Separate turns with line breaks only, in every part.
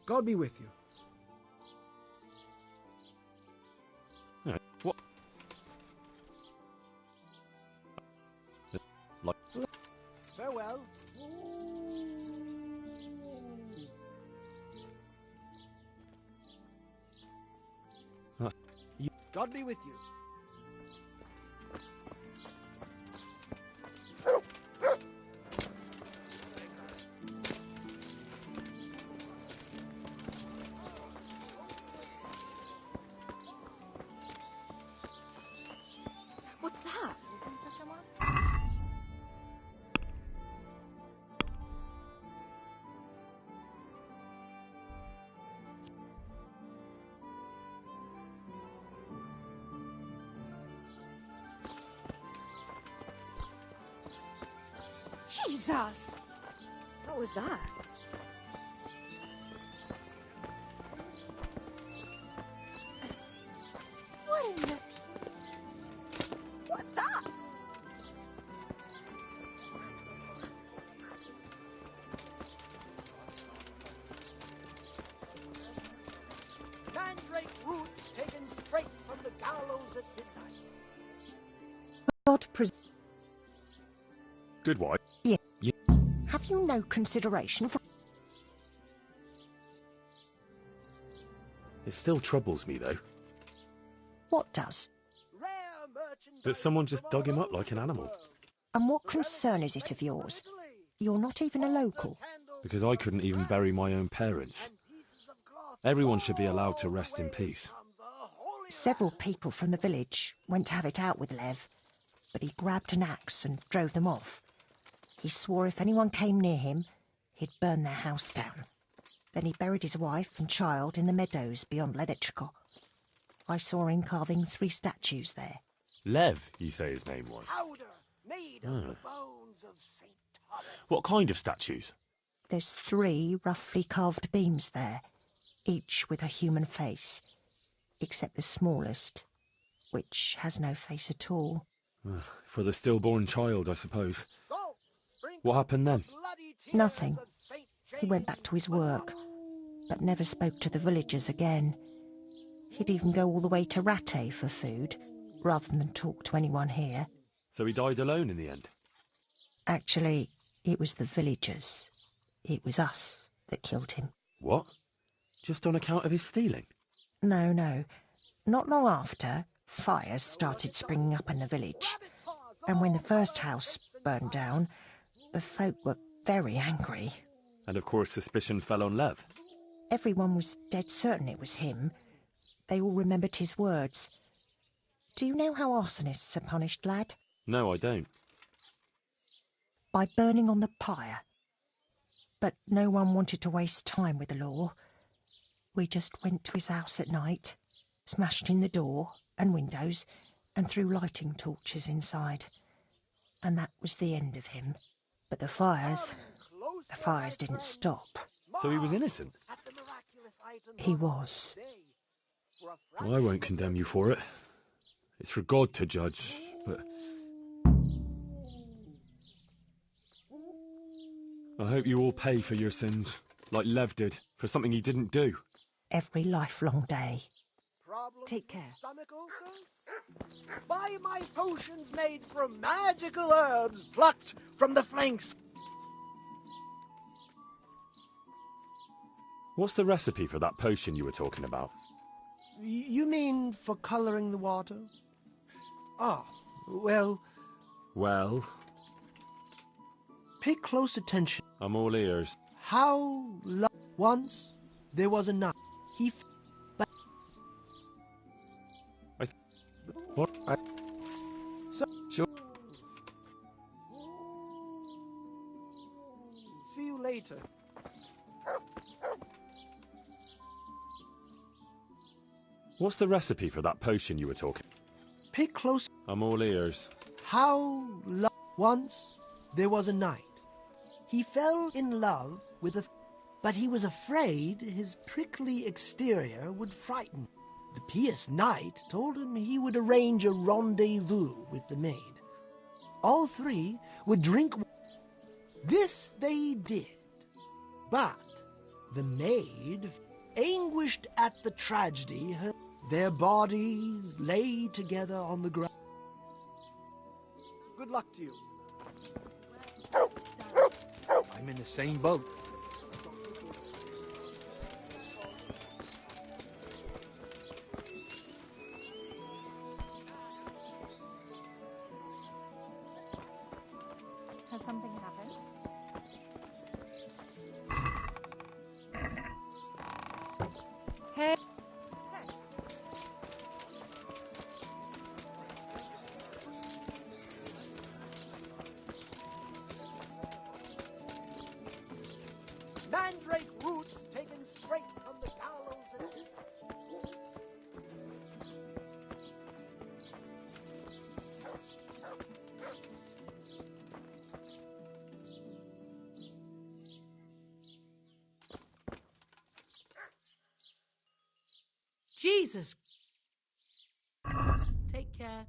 God be with you.
What? Like...
Farewell. God be with you.
What's that?
Jesus!
What was that?
What in the...
What's that?
Mandrake roots taken straight from the gallows at midnight.
God
Good wife.
Yeah.
Yeah.
Have you no consideration for...
It still troubles me, though,
What does?
Rare merchandise
that someone just
from
dug him
all
up like an
over the
animal.
world.
And what concern is it of yours? You're not even a local.
Because I couldn't even bury my own parents. Everyone should be allowed to rest in peace.
Several people from the village went to have it out with Lev, but he grabbed an axe and drove them off. He swore if anyone came near him, he'd burn their house down. Then he buried his wife and child in the meadows beyond L.A.W. I saw him carving 3 statues there.
Lev, you say his name was.
Powder made of the bones of Saint Thomas.
What kind of statues?
There's 3 roughly carved beams there, each with a human face, except the smallest, which has no face at all.
For the stillborn child, I suppose.
Salt sprinkled
What happened then?
bloody tears
Nothing.
of Saint
He went back to his work, but never spoke to the villagers again. He'd even go all the way to Rattay for food, rather than talk to anyone here.
So he died alone in the end?
Actually, it was the villagers. It was us that killed him.
What? Just on account of his stealing?
No. Not long after, fires started springing up in the village. And when the first house burned down, the folk were very angry.
And of course suspicion fell on Lev.
Everyone was dead certain it was him. They all remembered his words. Do you know how arsonists are punished, lad?
No, I don't.
By burning on the pyre. But no one wanted to waste time with the law. We just went to his house at night, smashed in the door and windows, and threw lighting torches inside. And that was the end of him. But the fires didn't stop.
So he was innocent?
He was.
Well, I won't condemn you for it. It's for God to judge, but... I hope you all pay for your sins, like Lev did, for something he didn't do.
Every lifelong day.
Take care.
Stomach ulcers? Buy my potions made from magical herbs plucked from the flanks.
What's the recipe for that potion you were talking about?
You mean for coloring the water? Ah, well,
Well,
pay close attention.
I'm all ears.
Once there was a knight.
What? Sure.
See you later.
What's the recipe for that potion you were talking?
Pay close.
I'm all ears.
Once there was a knight. He fell in love with a... But he was afraid his prickly exterior would frighten. The pious knight told him he would arrange a rendezvous with the maid. All 3 would drink... This they did. But The maid, anguished at the tragedy, their bodies lay together on the ground. Good luck to you.
I'm in the same boat.
Has something happened? Hey.
Mandrake roots taken straight from the gallows. Jesus. Take care.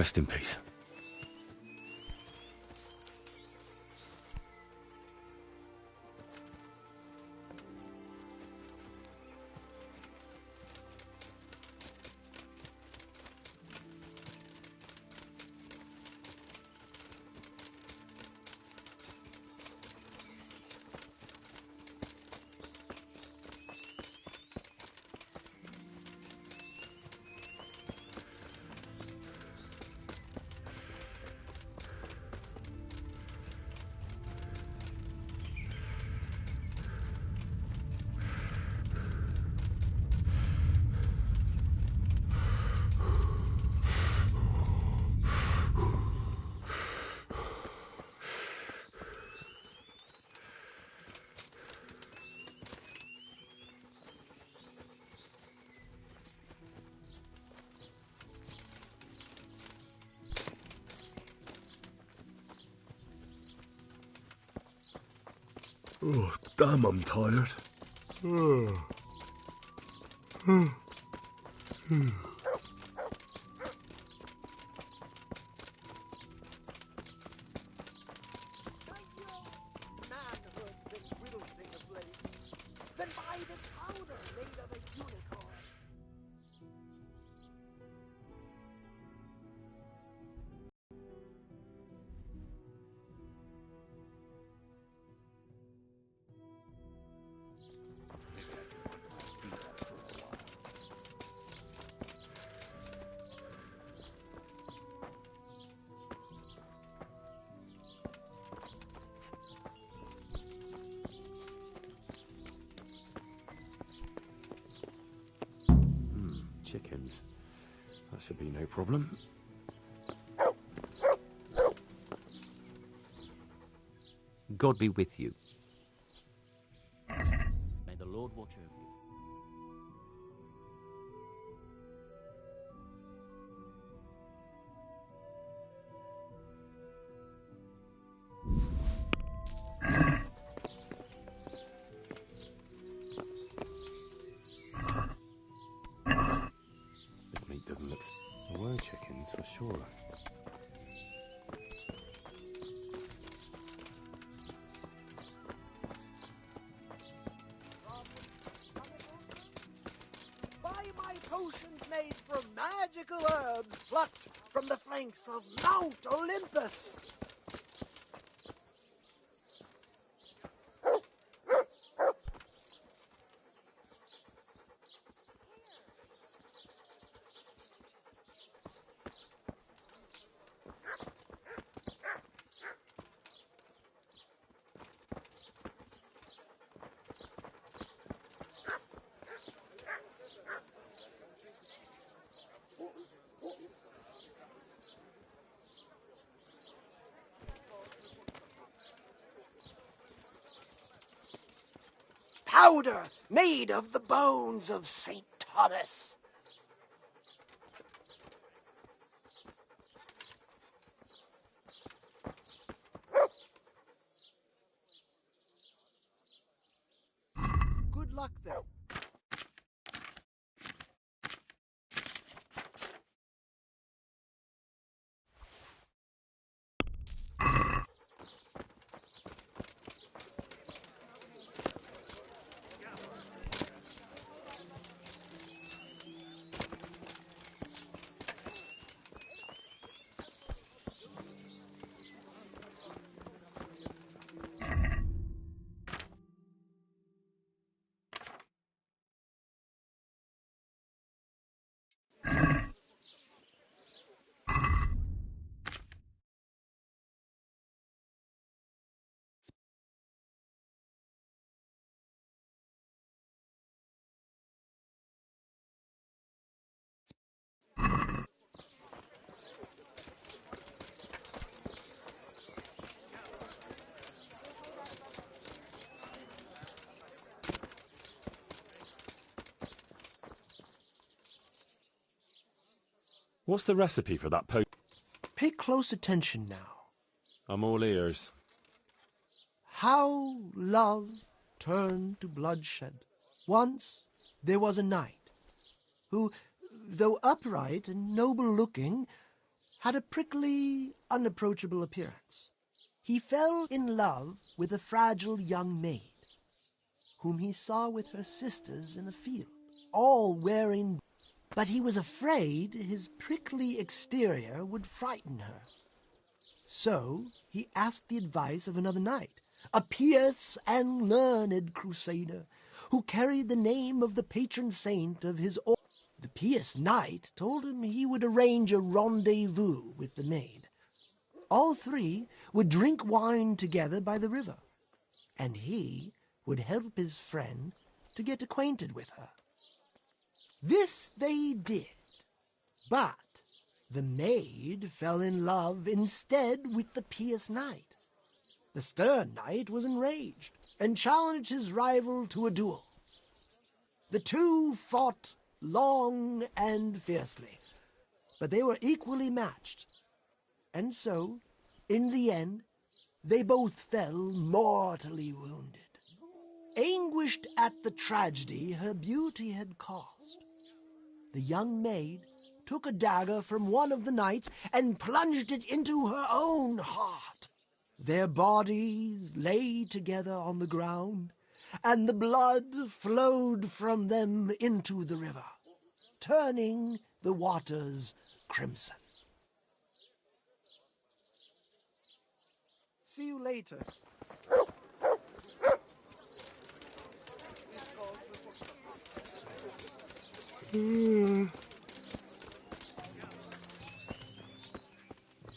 Rest in peace.
Oh, damn, I'm tired.
Then buy this powder made of a unicorn.
Chickens. That should be no problem.
God be with you. May the Lord watch over you.
This meat doesn't look... There were chickens, for sure.
Buy my potions made from magical herbs plucked from the flanks of Mount Olympus. Powder made of the bones of St. Thomas. Good luck, then.
What's the recipe for that potion?
Pay close attention now.
I'm all ears.
How love turned to bloodshed. Once there was a knight who, though upright and noble-looking, had a prickly, unapproachable appearance. He fell in love with a fragile young maid, whom he saw with her sisters in a field, all wearing, but he was afraid his prickly exterior would frighten her. So he asked the advice of another knight, a pious and learned crusader, who carried the name of the patron saint of his order. The pious knight told him he would arrange a rendezvous with the maid. All three would drink wine together by the river, and he would help his friend to get acquainted with her. This they did, but the maid fell in love instead with the pious knight. The stern knight was enraged and challenged his rival to a duel. The two fought long and fiercely, but they were equally matched, and so, in the end, they both fell mortally wounded. Anguished at the tragedy her beauty had caused, the young maid took a dagger from one of the knights and plunged it into her own heart. Their bodies lay together on the ground, and the blood flowed from them into the river, turning the waters crimson. See you later.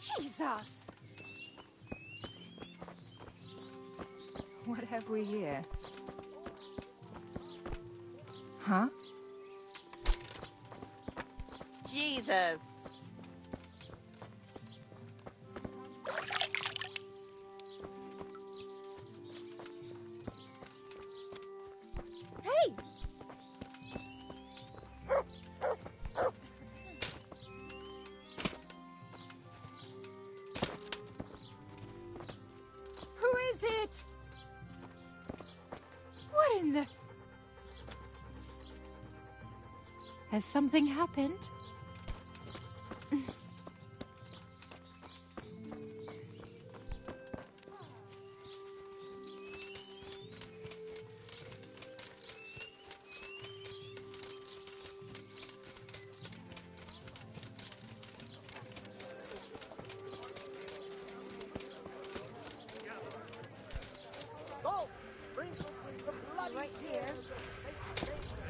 Jesus!
What have we here? Huh?
Jesus!
Hey! Who is it? What in the... Has something happened?
Salt sprinkled with the bloody
Right here.
tears of the sacred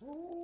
Ooh.